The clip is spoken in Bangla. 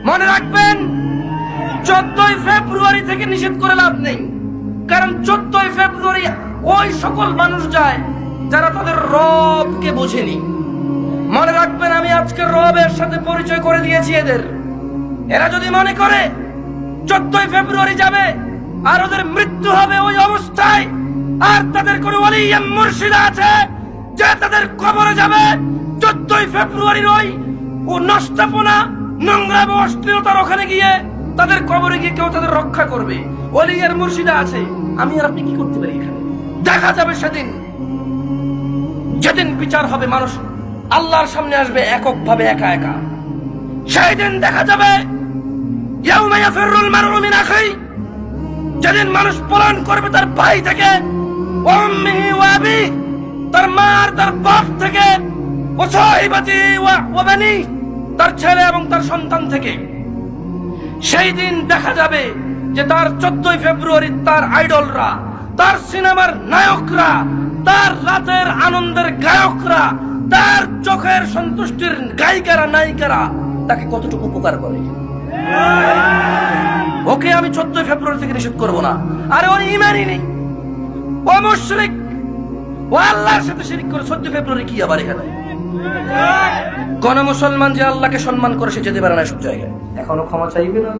মনে রাখবেন 14ই ফেব্রুয়ারি থেকে নিষেধ করে লাভ নেই, কারণ 14ই ফেব্রুয়ারি ওই সকল মানুষ যায় যারা তাদের রবকে বোঝেনি। মনে রাখবেন, আমি আজকে রবের সাথে পরিচয় করে দিয়েছি এদের। এরা যদি মনে করে 14ই ফেব্রুয়ারি যাবে আর ওদের মৃত্যু হবে ওই অবস্থায়, আর তাদের কোনো ওলি মুর্শিদ আছে যে তাদের কবরে যাবে 14ই ফেব্রুয়ারির ওই নষ্টাপনা, নোংরা এবং অশ্লীলতার ওখানে গিয়ে তাদের কবরে গিয়ে কেউ তাদের রক্ষা করবে, ওলি আর মুর্শিদা আছে, আমি আর আপনি কি করতে পারি? এখানে দেখা যাবে সেদিন, যেদিন বিচার হবে, মানুষ আল্লাহর সামনে আসবে এককভাবে, একা একা। সেই দিন দেখা যাবে ইয়াউমা ইয়াফিরুল মারউ মিন আখিহি, যেদিন মানুষ পলায়ন করবে তার ভাই থেকে, ওয়া উম্মিহি ওয়া আবিহি, তার মা আর তার বাপ থেকে, ওয়া সাহিবাতি ওয়া বানি, তার ছেলে এবং তার সন্তান থেকে। সেই দিন দেখা যাবে যে তার 14ই ফেব্রুয়ারি তার আইডলরা, তার সিনেমার নায়করা, তার রাতের আনন্দের গায়করা, তার চোখের সন্তুষ্টির গায়িকারা নায়িকারা তাকে কতটুকু উপকার করে। ওকে আমি 14ই ফেব্রুয়ারি থেকে নিষেধ করবো না। আরে ওর ঈমানই নেই, ও মুশরিক, ও আল্লাহর সাথে শিরক করে 14 ফেব্রুয়ারি কি আবার এখানে? কোন মুসলমান যে আল্লাহকে সম্মান করে সে যেতে পারে না সব জায়গায়। এখনো ক্ষমা চাইবে না।